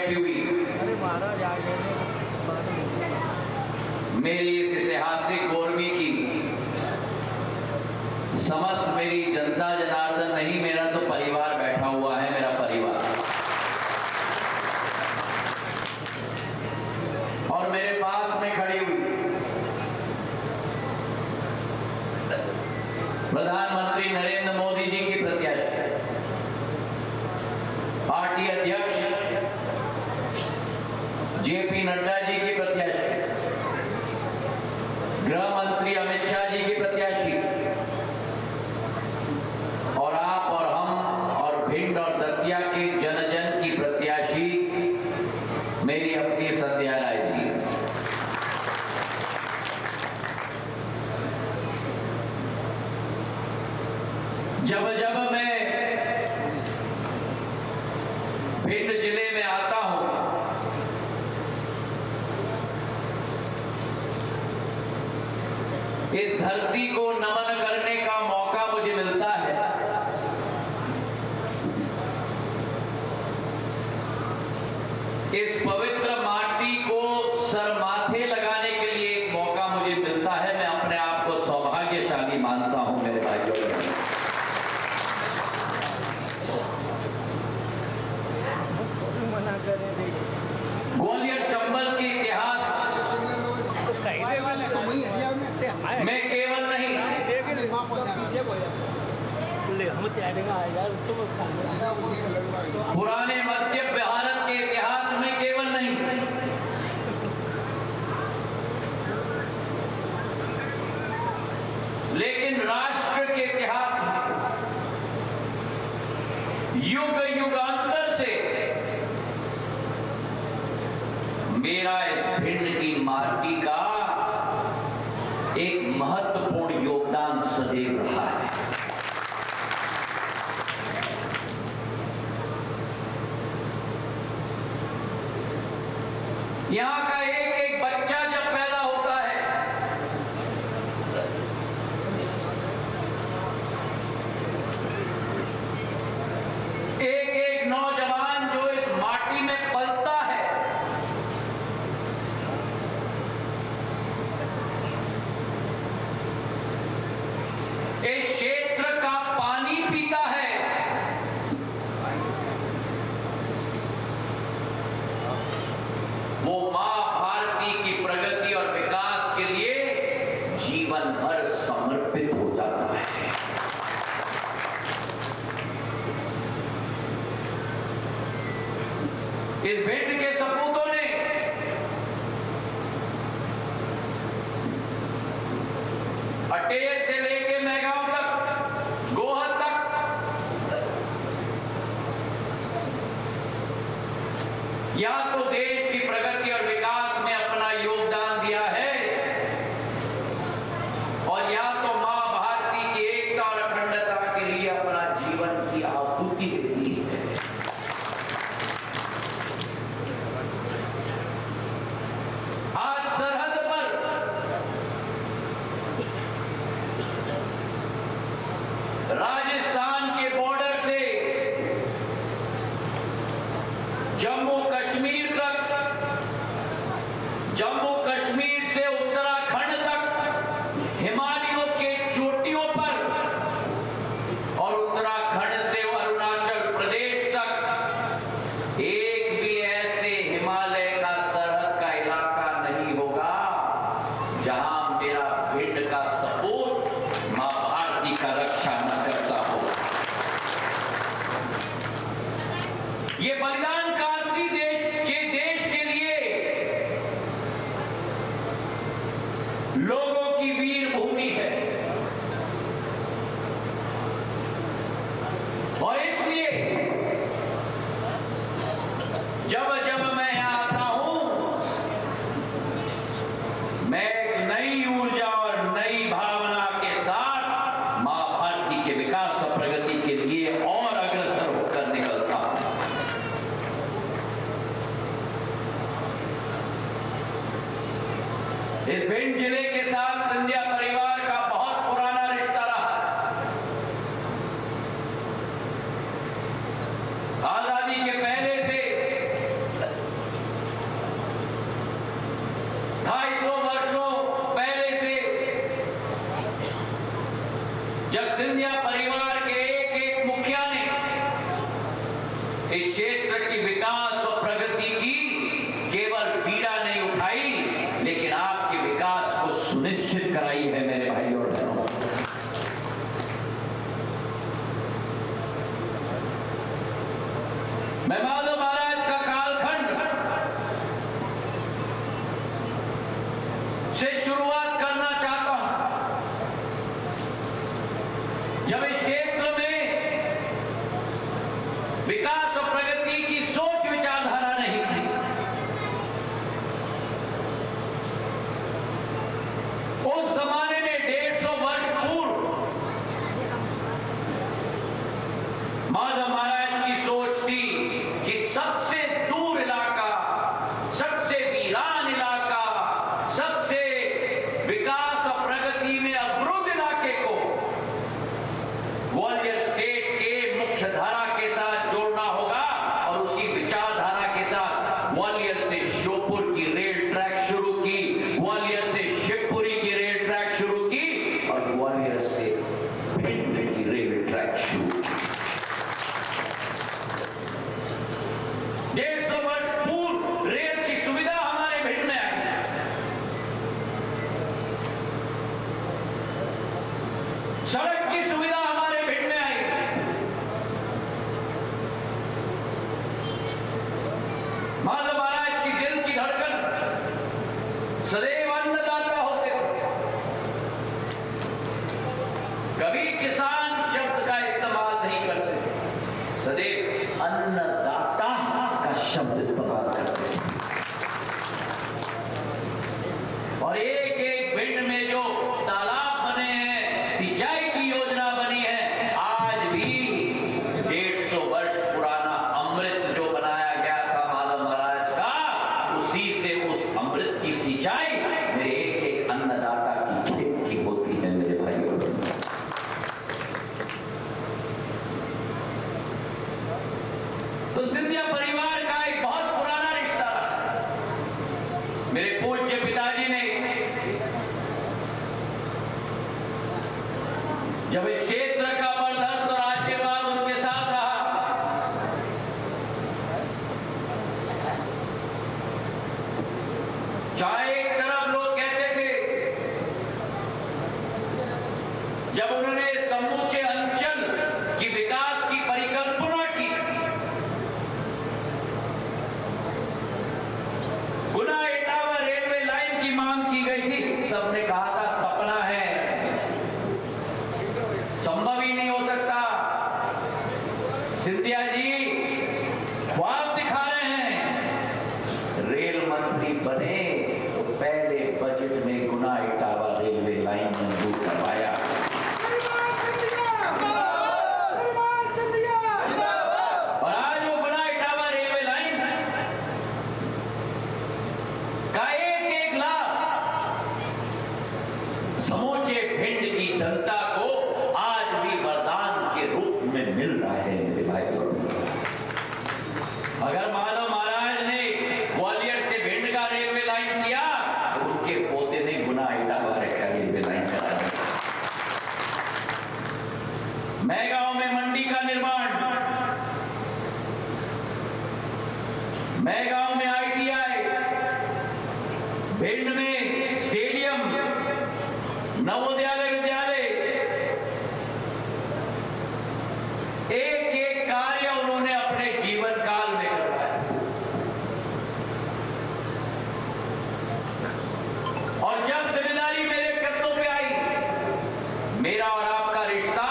बैठी हुई मेरी इस ऐतिहासिक गोरमी की समस्त मेरी जनता जनार्दन नहीं, मेरा तो परिवार बैठा हुआ है, मेरा परिवार। और मेरे पास में खड़ी हुई प्रधानमंत्री नरेंद्र मोदी जी की प्रत्याशी, पार्टी अध्यक्ष जेपी नड्डा जी की प्रत्याशी, गृह मंत्री अमित शाह जी की प्रत्याशी, और आप और हम और भिंड और दतिया के जन जन की प्रत्याशी मेरी अपनी संध्या राय जी। जब जब मैं भिंड जिले में आता हूं, इस धरती को नमन करने का मौका मुझे मिलता है। इस पवित्र माटी को सर माथे लगाने के लिए एक मौका मुझे मिलता है। मैं अपने आप को सौभाग्यशाली मानता हूं मेरे भाइयों। ग्वालियर चंबल के इतिहास में केवल नहीं, पुराने मध्य भारत के इतिहास में केवल नहीं, लेकिन राष्ट्र के इतिहास में युग युगांतर से मेरा इस भिंड की माटी का एक महत्वपूर्ण योगदान सदैव रहा है। यहां का एक एक बच्चा जब पैदा होता है, एक एक नौजवान जो इस माटी में पलता है, इस क्षेत्र का पानी पीता है, वो मां भारती की प्रगति और विकास के लिए जीवन भर समर्पित हो जाता है। इस भिंड के सपूतों ने अटेर से लेके मैगांव तक, गोहद तक, या तो देश की प्रगति और विकास में अपना योगदान दिया है, और या तो मां भारती की एकता और अखंडता के लिए अपना जीवन की आहुति दे दी है। आज सरहद पर राजस्थान के बॉर्डर से जम्मू कश्मीर तक, जम्मू कश्मीर से उत्तराखंड तक, हिमालयों के चोटियों पर और उत्तराखंड से अरुणाचल प्रदेश तक एक भी ऐसे हिमालय का सरहद का इलाका नहीं होगा जहां मेरा भिंड का सपूत मां भारती का रक्षा न करता हो। ये बलिदान देश के लिए लोगों की वीर भूमि है, और इसलिए जब जब मैं यहां आता हूं, मैं एक नई ऊर्जा और नई भावना के साथ मां भारती के विकास और प्रगति के लिए और अग्रसर होकर निकलता हूं। इस भिंड जिले के साथ सिंधिया परिवार का बहुत पुराना रिश्ता रहा। आजादी के पहले से श्योपुर की रेल ट्रैक शुरू की, ग्वालियर से शिवपुरी की रेल ट्रैक शुरू की और ग्वालियर से भिंड की रेल ट्रैक शुरू की। 150 वर्ष पूर्व रेल की सुविधा हमारे भिंड में आई। सड़क की सुविधा हमारे भिंड में आई। माधव महाराज की दिल की धड़कन सदैव अन्नदाता होते थे। कभी किसान शब्द का इस्तेमाल नहीं करते थे, सदैव अन्नदाता का शब्द इस्तेमाल करते थे। और एक एक भिंड में जो तालाब बने हैं, सिंचाई की योजना बनी है, आज भी 150 वर्ष पुराना अमृत जो बनाया गया था माधव महाराज का, उसी से उस अमृत की सिंचाई मेरे एक एक अन्नदाता की खेत की होती है मेरे भाइयों। तो सिंधिया परिवार का एक बहुत पुराना रिश्ता रहा। मेरे पूज्य पिताजी ने जब इस क्षेत्र का बर्दाश्त और आशीर्वाद उनके साथ रहा, चाहे एक तरफ लोग कहते थे, जब उन्होंने समूचे अंचल की विकास की परिकल्पना की, गुना इटावा रेलवे लाइन की मांग की गई थी, सबने कहा था सपना है, संभव ही नहीं हो सकता। सिंधिया जी ख्वाब दिखा रहे हैं। रेल मंत्री बने तो पहले बजट में गुना इटावा रेलवे लाइन मंजूर करवाया। और आज वो गुना इटावा रेलवे लाइन का एक एक लाभ समूचे भिंड की जनता को आज भी वरदान के रूप में मिल रहा है मेरे भाइयों। अगर माधव महाराज ने ग्वालियर से भिंड का रेलवे लाइन किया तो उनके पोते ने गुना इटावा का रेलवे लाइन करा दिया। मैगांव में मंडी का निर्माण, मैगांव में ITI, भिंड में स्टेडियम, नवोदय विद्यालय, एक एक कार्य उन्होंने अपने जीवन काल में करवाया। और जब जिम्मेदारी मेरे कंधों पे आई, मेरा और आपका रिश्ता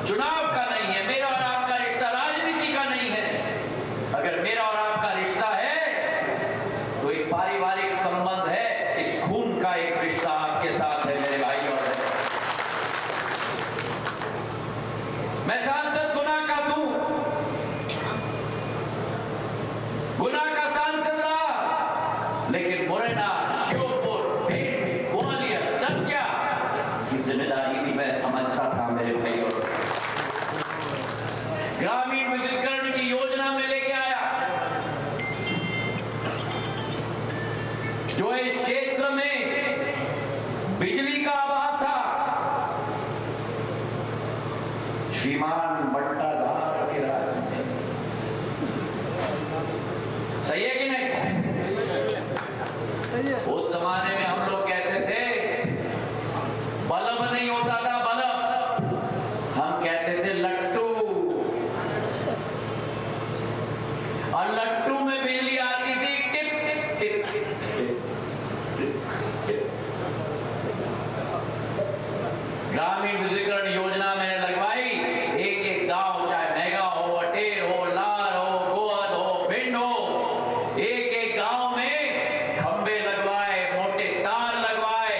चुनाव का नहीं है, मेरा और आपका रिश्ता राजनीति का नहीं है। अगर मेरा और आपका रिश्ता है तो एक पारिवारिक संबंध है, इस खून का एक रिश्ता आपके साथ है मेरे भाइयों। मैं सांसद गुना का था, गुना का सांसद रहा, लेकिन मुरैना, श्योपुर, भिंड, ग्वालियर, दतिया की जिम्मेदारी भी मैं समझता था मेरे भाइयों। ग्रामीण विद्युतीकरण की योजना में लेके आया, जो इस क्षेत्र में बिजली का अभाव था, श्रीमान बट्टाधार के राज में। सही है कि नहीं? उस जमाने में हम लोग कहते थे बल्ब नहीं होता था, बल्ब, हम कहते थे लट्टू। और लट्टू में बिजली आती थी tip tip tip tip tip. ग्रामीण विद्युतीकरण योजना मैंने लगवाई, एक एक गांव, चाहे मैगा हो, अटेर हो, लार हो, गोहद हो, भिंड हो, एक एक गांव में खंबे लगवाए, मोटे तार लगवाए,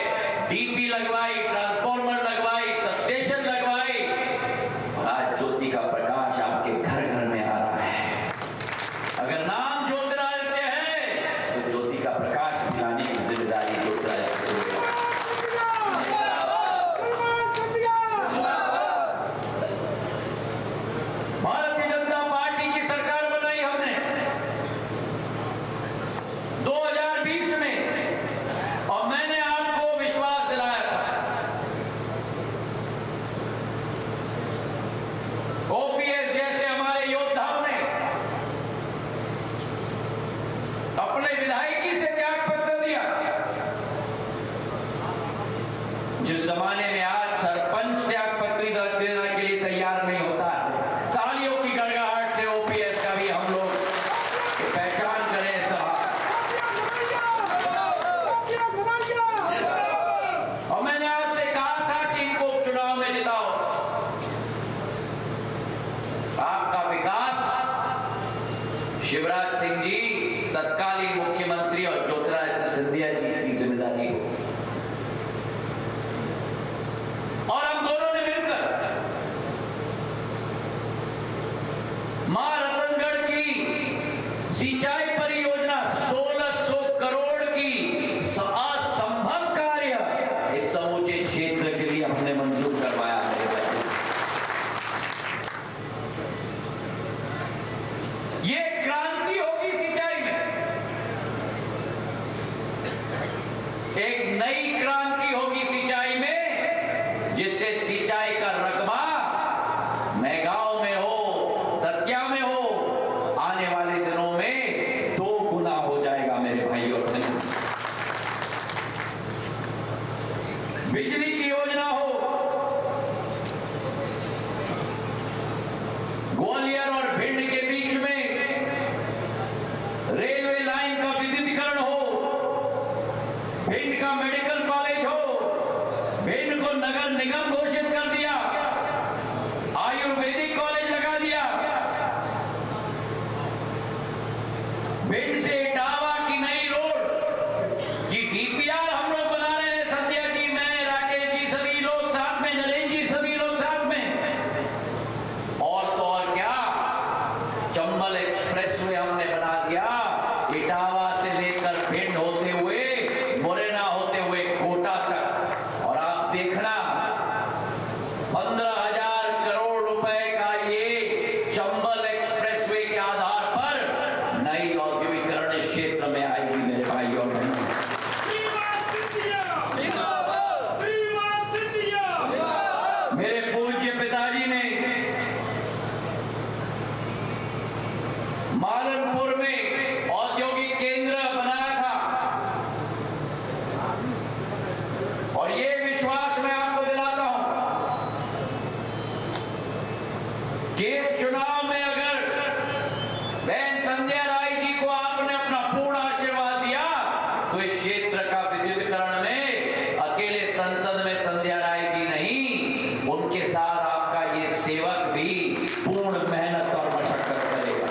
डीपी लगवाई, ट्रांसफार्मर लगवाई, सबस्टेशन लगवाई। आज ज्योति का प्रकाश आपके घर घर में आ रहा है। अगर नाम ज्योतिरादित्य है तो ज्योति का प्रकाश दिलाने की जिम्मेदारी ज्योतिरादित्य से है। भारतीय जनता पार्टी की सरकार बनाई हमने, जमाने में आज सरपंच त्याग पत्री देने के लिए तैयार नहीं होता है। तालियों की गड़गड़ाहट से ओपीएस का भी हम लोग पहचान करें साहब। और मैंने आपसे कहा था कि इनको चुनाव में जिताओ। आपका विकास शिवराज सिंह जी तत्कालीन मुख्यमंत्री और ज्योतिरादित्य सिंधिया जी की जिम्मेदारी हो, और हम दोनों ने मिलकर मां रतनगढ़ की सिंचाई परियोजना 1600 करोड़ की असंभव कार्य इस समूचे क्षेत्र के लिए हमने मंजूर करवाया है। ये क्रांति होगी सिंचाई में, एक नई क्रांति होगी सिंचाई में, जिससे सिंचाई का रकबा मेहगांव में हो, दतिया में हो, आने वाले दिनों में 2 गुना हो जाएगा मेरे भाई और बहनों। बिजली की योजना हो, ग्वालियर और भिंड के बीच में रेलवे लाइन का विद्युतीकरण हो, भिंड का मेडिकल कॉलेज हो, भिंड को नगर निगम घोषित कर दिया, आयुर्वेदिक कॉलेज लगा दिया, भिंड से इटावा की नई रोड की डीपीआर हम लोग बना रहे हैं। संध्या जी, मैं, राकेश जी, सभी लोग साथ में, नरेंद्र जी, सभी लोग साथ में। और तो और क्या, चंबल एक्सप्रेस वे हमने बना दिया, इटावा से लेकर भिंड होते हुए, मुरैना होते हुए कोटा तक। और आप देखना 15,000 करोड़ रुपए का ये चंबल एक्सप्रेसवे के आधार पर नई औद्योगिकरण क्षेत्र में आएगी मेरे भाई और बहनों। मेरे पूज्य पिताजी ने मालनपुर में औद्योगिक केंद्र बनाया था, और ये विश्वास मैं आपको दिलाता हूं कि इस चुनाव में अगर बहन संध्या राय जी को आपने अपना पूर्ण आशीर्वाद दिया तो इस क्षेत्र का विद्युतीकरण में अकेले संसद में संध्या राय जी नहीं, उनके साथ आपका ये सेवक भी पूर्ण मेहनत और मशक्कत करेगा।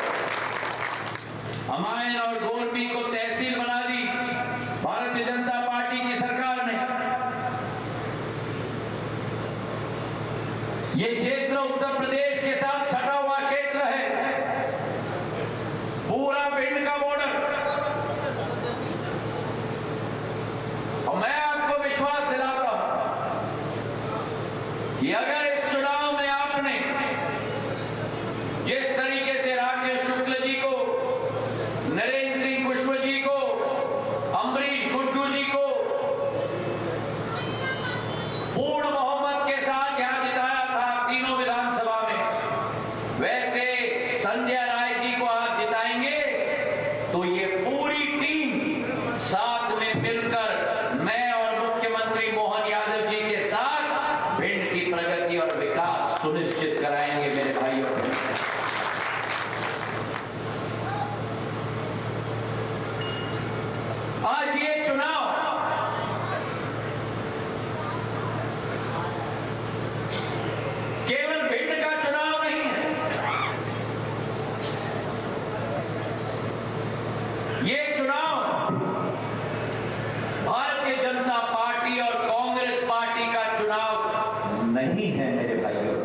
अमायन और गोरबी को तहसील बना दी भारतीय जनता पार्टी की सरकार ने। ये क्षेत्र उत्तर प्रदेश के साथ सटा हुआ क्षेत्र है, पूरा भिंड का बॉर्डर। और मैं आपको विश्वास दिलाता हूं कि अगर इस चुनाव में आपने जिस तरीके से राकेश शुक्ल जी को, नरेंद्र सिंह कुशवाहा जी को, अमरीश गुड्डू जी को पूर्ण बहुमत के साथ यहां जिताया था तीनों विधानसभा में, वैसे संध्या राय जी को आप जिताएंगे तो ये पूरी टीम साथ में मिलकर मैं और मुख्यमंत्री मोहन यादव जी के साथ भिंड की प्रगति और विकास सुनिश्चित कराएंगे मेरे भाई और बहनों। आज ये चुनाव केवल भिंड का चुनाव नहीं है, ये चुनाव भारतीय जनता पार्टी और कांग्रेस पार्टी का चुनाव नहीं है मेरे भाइयों।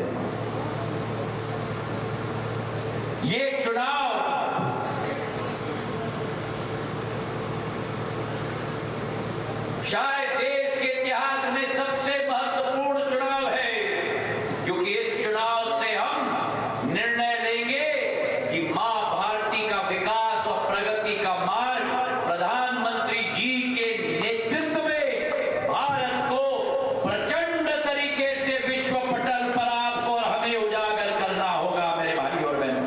ये चुनाव शायद देश के इतिहास में सबसे महत्वपूर्ण चुनाव है, क्योंकि इस चुनाव से हम निर्णय लेंगे कि मां भारती का विकास और प्रगति का मार्ग प्रधानमंत्री जी के नेतृत्व में भारत को प्रचंड तरीके से विश्व पटल पर आपको और हमें उजागर करना होगा मेरे भाई और बहनों।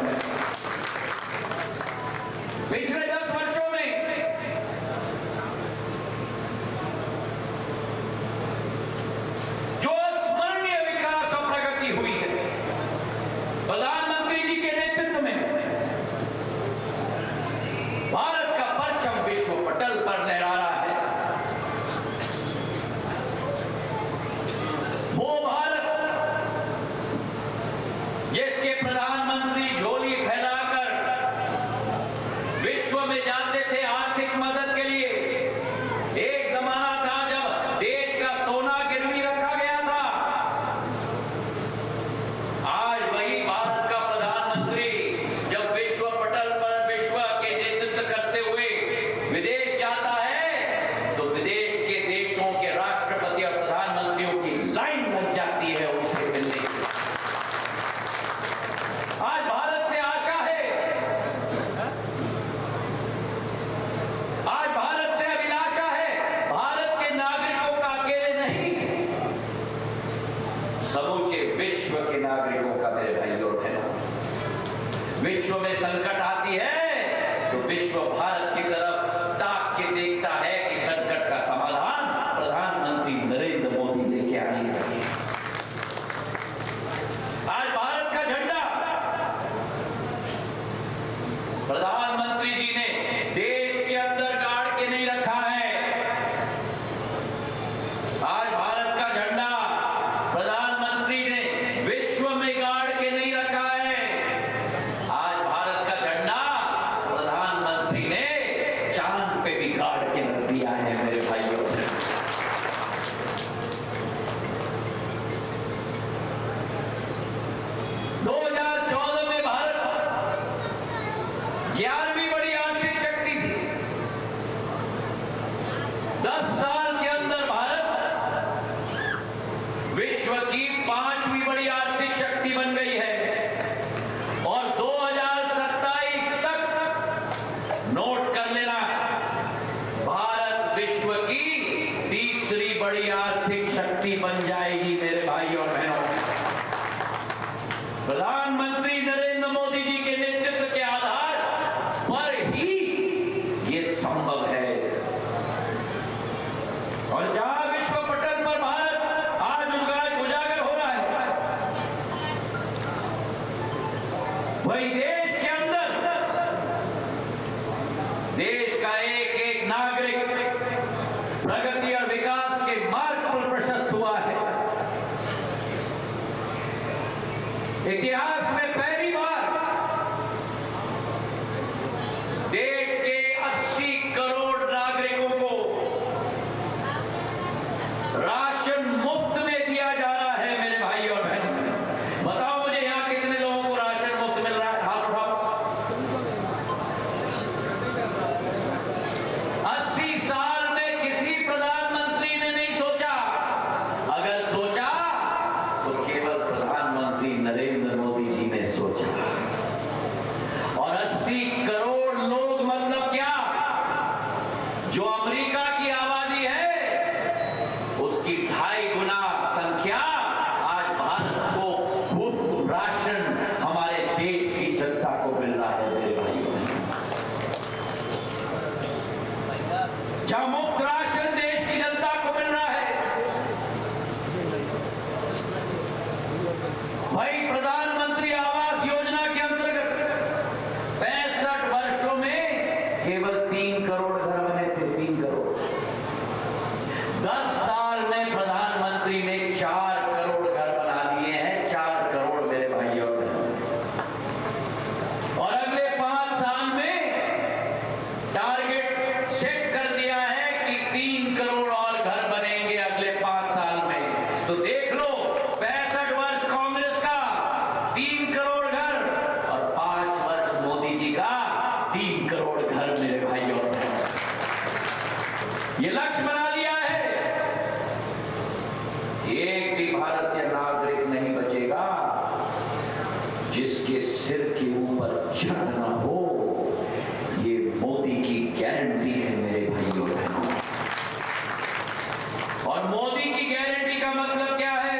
पिछले 10 वर्षों में पटल पर लहरा रहा है, वो भारत जिसके प्रधानमंत्री झोली फैलाकर विश्व में जाते थे आर्थिक मदद के लिए। एक जमाना था जब देश का सोना गिरवी रखा गया था। आज वही भारत का प्रधानमंत्री जब विश्व पटल पर विश्व के नेतृत्व करते हुए विदेश जाता है तो विदेश के देशों के राष्ट्रपति और प्रधानमंत्रियों की लाइन लग जाती है उनसे मिलने की। आज भारत से आशा है, आज भारत से अभिलाषा है। भारत के नागरिकों का अकेले नहीं, समूचे विश्व के नागरिकों का मेरे भाइयों और बहनों। विश्व में संकट आती है तो विश्व भारत की तरफ ताक के देखता है कि संकट का समाधान प्रधानमंत्री नरेंद्र मोदी लेके आएंगे। आज भारत का झंडा प्रधानमंत्री जी ने देश के अंदर गाड़ के नहीं रखा है। आज भारत का झंडा प्रधानमंत्री ने विश्व में गाड़ के नहीं रखा है। आज भारत का झंडा प्रधानमंत्री ने चांद पे भी गाड़ के रख दिया है मेरे भाइयों। 2014 में भारत 11वीं बड़ी आर्थिक शक्ति थी। 10 साल के अंदर भारत विश्व की 5वीं बड़ी आर्थिक शक्ति बन गई है। और 2027 तक नोट कर लेना, भारत विश्व की 3री बड़ी आर्थिक शक्ति बन जाएगी मेरे भाई और बहनों। प्रधानमंत्री नरेंद्र मोदी जी के नेतृत्व के आधार पर ही ये संभव है। और जहां विश्व पटल पर भारत आज उजागर हो रहा है, वही देश के अंदर देश का एक एक नागरिक प्रगति और विकास के मार्ग पर प्रशस्त हुआ है। इतिहास में पहली बार देश के 80 करोड़ नागरिकों को राशन मुफ्त में दिया जा रहा है मेरे भाई और बहन। बताओ मुझे यहां कितने लोगों को राशन मुफ्त मिल रहा है? हाथ उठाओ। 80 साल में किसी प्रधानमंत्री ने नहीं सोचा। अगर सोचा तो केवल प्रधानमंत्री नरेंद्र मोदी जी ने सोचा। और 80 करोड़ लोग मतलब क्या? जो अमेरिका की आबादी है उसकी 2.5 गुना संख्या आज भारत को मुफ्त राशन हमारे देश की जनता को मिल रहा है मेरे भाइयों। जहां मुफ्त राशन देश की जनता को मिल रहा है, भाई प्रधानमंत्री आवास योजना के अंतर्गत 65 वर्षों में केवल 3 करोड़ घर बने थे। 3 करोड़। 10 साल में प्रधानमंत्री ने 4 करोड़ घर बना दिए हैं। 4 करोड़ मेरे भाइयों। और अगले 5 साल में टारगेट सेट कर दिया है कि 3 करोड़ और घर बनेंगे अगले 5 साल में। तो देख लो, 65 वर्ष कांग्रेस का 3 करोड़ घर और 5 वर्ष मोदी जी का 3 करोड़ घर मेरे भाइयों। ये लक्ष्य बना लिया है। एक भी भारतीय नागरिक नहीं बचेगा जिसके सिर के ऊपर छत न हो। ये मोदी की गारंटी है मेरे भाइयों बहनों। और मोदी की गारंटी का मतलब क्या है?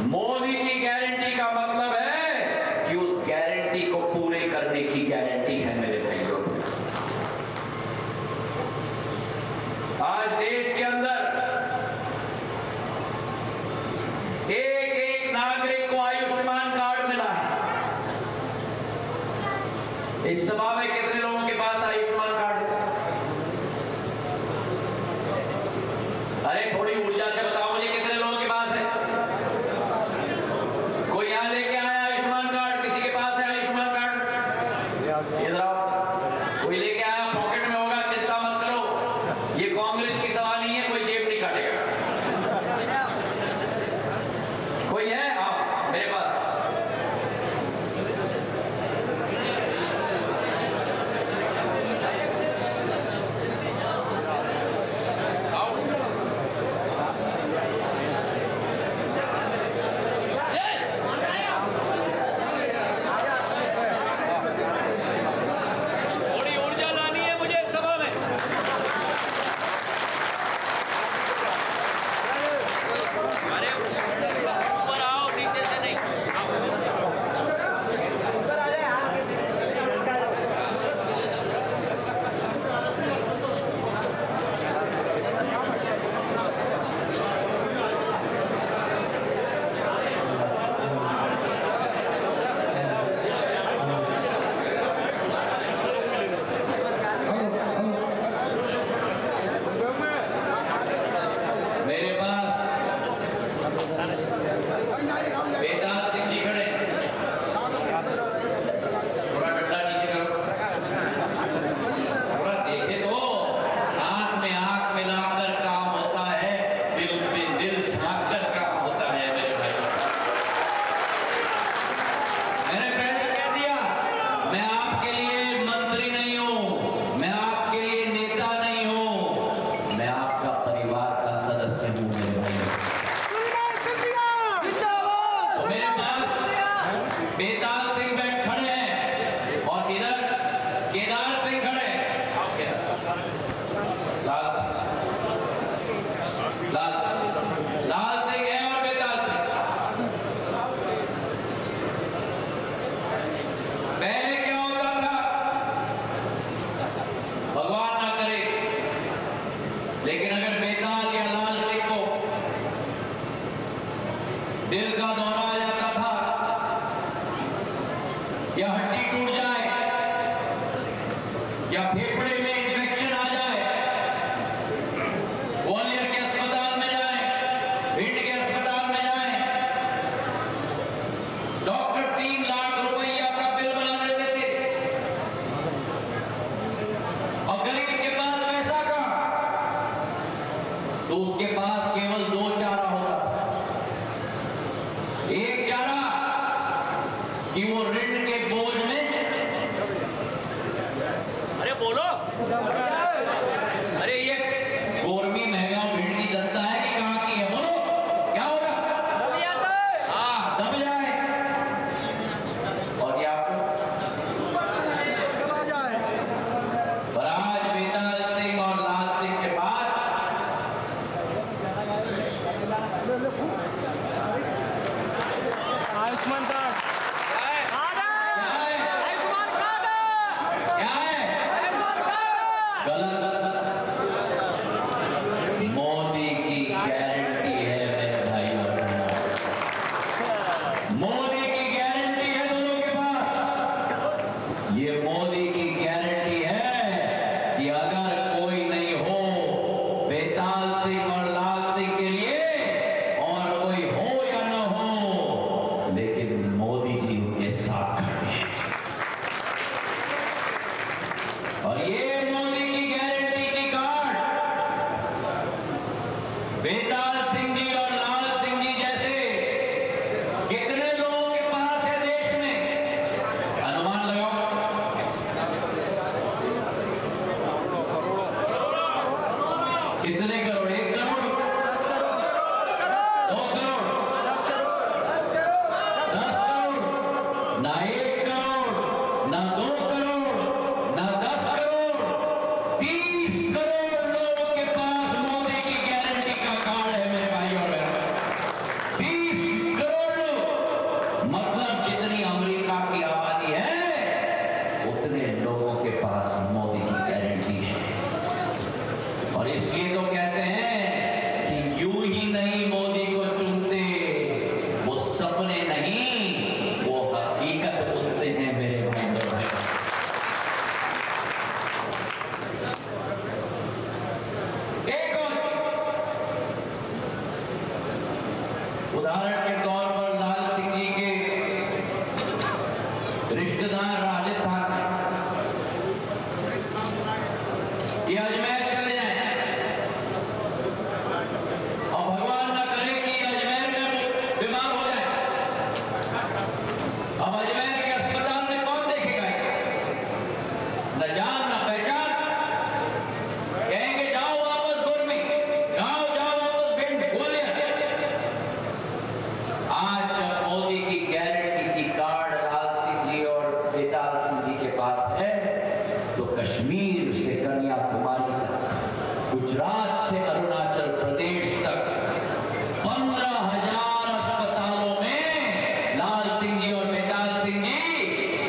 मोदी की गारंटी का मतलब है कि उस गारंटी को पूरे करने की गारंटी है मेरे भाइयों। आज देश के अंदर एक एक नागरिक को आयुष्मान कार्ड मिला है। इस सभा में कितने लोगों के पास आयुष्मान कार्ड है? जलाओ, कोई लेके आया पॉकेट में होगा, चिंता मत करो। ये कांग्रेस की सभा नहीं है, कोई जेब नहीं काटेगा। कोई है? आओ मेरे पास। दिल का दौरा आ जाता था या हड्डी टूट जाए या फेफड़े में इंफेक्शन आ जाए, ग्वालियर के अस्पताल में जाए, भिंड के अस्पताल में जाए, डॉक्टर 3 लाख रुपया का बिल बना देते थे और गरीब के पास पैसा का तो उसके पास केवल 2 चारा होता था। एक चारा कि वो ऋण के बोझ में, अरे बोलो, अरे ये गोरमी महंगा भिंड की जनता है कि कहां की है, बोलो क्या होगा? हाँ, दब जाए और क्या चला जाए। पर आज बेताल सिंह और लाल सिंह के पास आयुष्मान कार्ड मोदी की गारंटी है मेरे भाइयों, मोदी की गारंटी है दोनों के पास। ये मोदी की गारंटी है कि अगर कोई नहीं हो बेताल सिंह और लाल सिंह के लिए, और कोई हो या न हो, लेकिन मोदी जी उनके साथ खड़े हैं। और ये मोदी की गारंटी की कार्ड बेताल सिंह जी और लाल सिंह जी जैसे कितने लोगों के पास है देश में? अनुमान लगाओ। कितने करोड़? 1 करोड़, 2 करोड़, 10 करोड़, ना 1 करोड़, ना 2 करोड़, ना 10 करोड़, 30 करोड़ लोगों के पास मोदी की गारंटी का कार्ड है मेरे भाइयों और बहनों। 30 करोड़ लोग, मतलब जितनी अमेरिका की आबादी है उतने लोगों के पास मोदी की गारंटी है। और इसलिए तो कहते हैं कि यूं ही नहीं मोदी को चुनते, वो सपने नहीं, वो हकीकत बुनते हैं मेरे भाई और बहनों। एक और उदाहरण के तौर पर लाल सिंह जी के रिश्तेदार राजस्थान में अजमेर चले जाएं और भगवान ना करे कि अजमेर में बीमार हो जाए। अब अजमेर के अस्पताल में कौन देखेगा? न जान न पहचान। कहेंगे जाओ वापस गुरमी, जाओ वापस भिंड, ग्वालियर। आज जब मोदी की गारंटी की कार्ड लाल सिंह जी और बेताल सिंह जी के पास है, तो कश्मीर से कन्याकुमारी तक, गुजरात से अरुणाचल प्रदेश तक 15,000 अस्पतालों में लाल सिंह जी और बेताल सिंह जी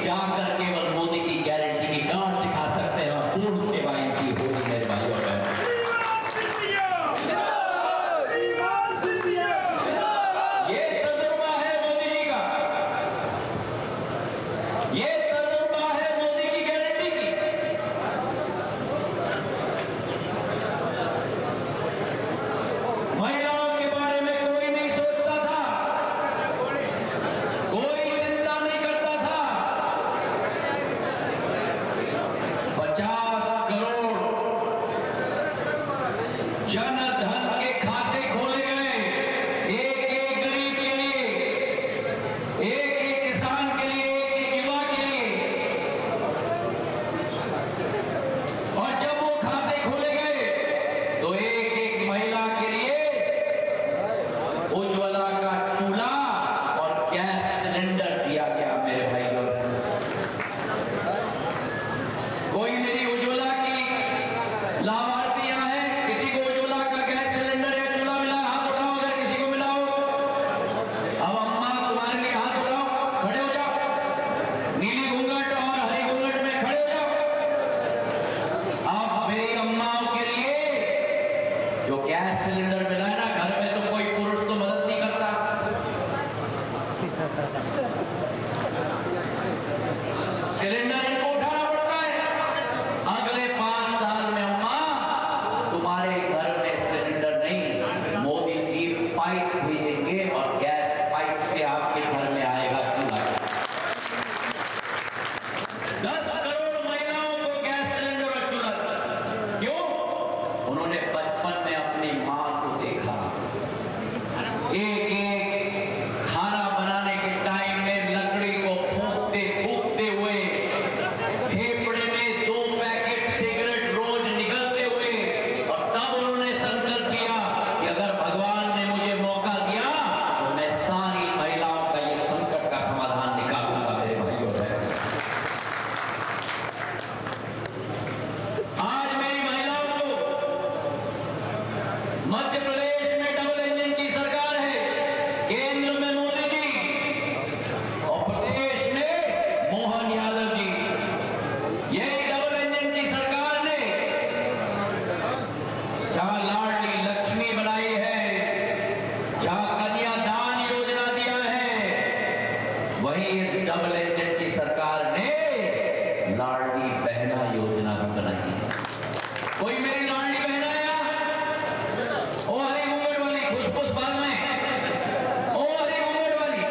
जाकर केवल मोदी की गारंटी की कार्ड दिखा सकते हैं और पूर्ण सेवा इनकी होगी। मेरे भाइयों और बहनों, ये तजुर्बा है मोदी जी का, ये तजुर्बा है मोदी की गारंटी की। महिलाओं के बारे में कोई नहीं सोचता था, कोई चिंता नहीं करता था। 50 करोड़ जन धन के खाते खोले गए, एक गरीब के लिए, एक किसान के लिए, एक युवा के लिए। और जब वो खाते खोले गए तो एक महिला के लिए उज्ज्वला का चूल्हा और गैस सिलेंडर दिया गया। मेरे भाइयों, कोई मेरी उज्ज्वला की लाभार्थियां हैं, किसी को उज्ज्वला का गैस सिलेंडर या चूल्हा मिला? हाथ उठाओ अगर किसी को मिला हो। अब अम्मा तुम्हारे लिए हाथ उठाओ, खड़े हो जाओ, नीली घूंघट और हरी घूंघट में खड़े हो जाओ। अब मेरी अम्माओं के लिए जो गैस सिलेंडर मिला है ना, घर में तो कोई पुरुष तो मदद नहीं करता, सिलेंडर इनको उठाना पड़ता है। अगले 5 साल में अम्मा तुम्हारे घर में सिलेंडर नहीं, मोदी जी पाइप भेजेंगे और गैस पाइप से आपके घर में आएगा चूल्हा। 10 करोड़ महिलाओं को गैस सिलेंडर और चूल्हा। क्यों? उन्होंने बचपन में अपनी मां को देखा, एक खाना बनाने के टाइम में लकड़ी को फूंकते हुए, फेफड़े में 2 पैकेट सिगरेट रोज निकलते हुए, और तब उन्होंने संकल्प किया कि अगर भगवान ने मुझे मौका दिया तो मैं सारी महिलाओं का ये संकट का समाधान निकालूंगा। मेरे भाइयों और बहनों, आज मेरी महिलाओं को मध्य प्रदेश में डबल इंजन की सरकार है, केंद्र में मोदी जी और प्रदेश में मोहन यादव जी। यही डबल इंजन की सरकार ने जहां लाडली लक्ष्मी बनाई है, जहां कन्यादान योजना दिया है, वहीं इस डबल इंजन की सरकार ने लाडली बहना योजना भी बनाई है। कोई मेरी लाडली बहना है यहाँ? ओ हरी घूंघट वाली, फुसफुस बाग में, ओ हरी घूंघट वाली,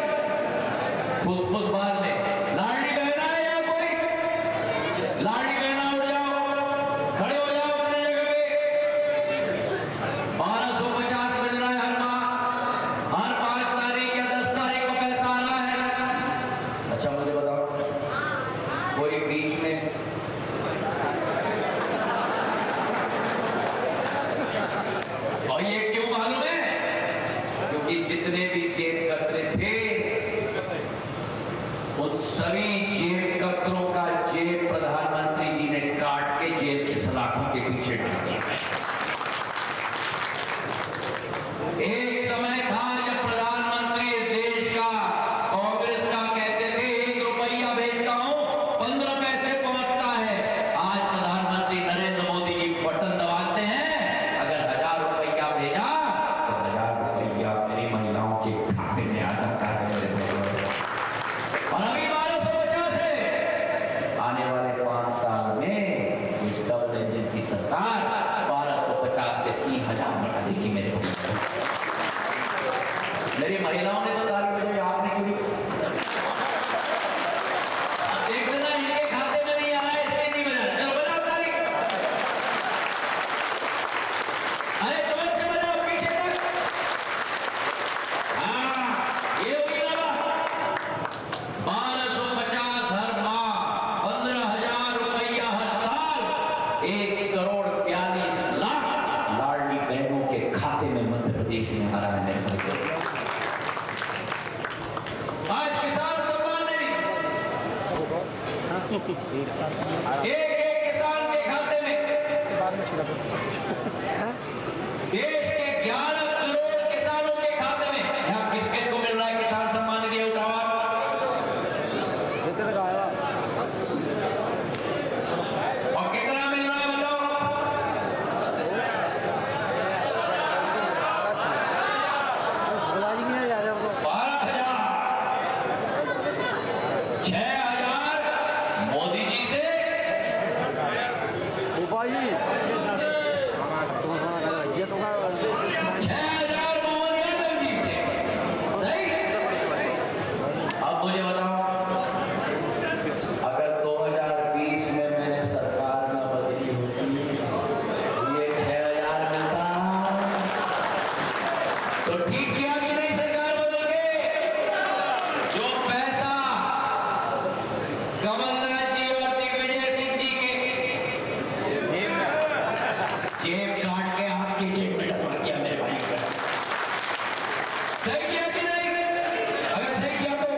फुसफुस बाग में लाडली बहना है यहाँ? कोई लाडली बहना? उठ जाओ, खड़े हो जाओ अपनी जगह पे। 1250 मिल रहा है हर माह, हर 5 तारीख या 10 तारीख को पैसा आ रहा है। अच्छा मुझे बताओ, कोई बीच में 1,42,00,000 लाडली बहनों के खाते में मध्य प्रदेश में आ रहा है मेरे भाई। आज किसान सम्मान ने एक किसान के खाते में देश के 11 करोड़ किसानों के खाते में यहां किस किस को मिल रहा है किसान सम्मान निधि? उठाओ आप। और कितना मिल रहा है बताओ? 12,000, 6,000 मोदी जी से, 6,000 मोहन यादव जी से। सही? अब मुझे बताओ, अगर 2020 में मैंने सरकार न बदली होती ये 6,000 मिलता तो ठीक किया कि नहीं? सरकार बदल के जो पैसा कमलनाथ जी और दिग्विजय सिंह जी के जेब काट के आपकी जेब में डलवा दिया मेरे भाई को। सही किया कि नहीं? अगर सही किया तो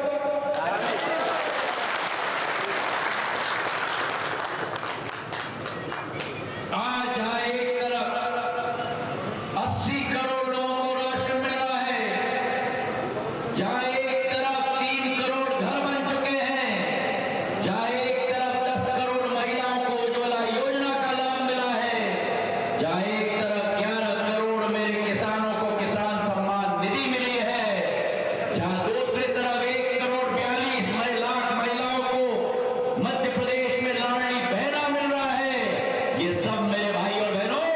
आज जहां एक तरफ 80 करोड़ लोगों को राशन मिल रहा है, जहां एक तरफ 3 करोड़ घर बन चुके हैं, जहां एक तरफ 10 करोड़ महिलाओं को उज्ज्वला योजना का लाभ मिला है, जहां एक तरफ 11 करोड़ मेरे किसानों को किसान सम्मान निधि मिली है, जहां दूसरी तरफ 1,42,00,000 महिलाओं को मध्य प्रदेश में लाडली बहना मिल रहा है, ये सब मेरे भाई और बहनों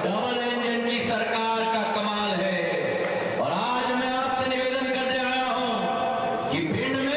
डबल इंजन की सरकार का कमाल है। और आज मैं आपसे निवेदन करने आया हूं कि भिंड में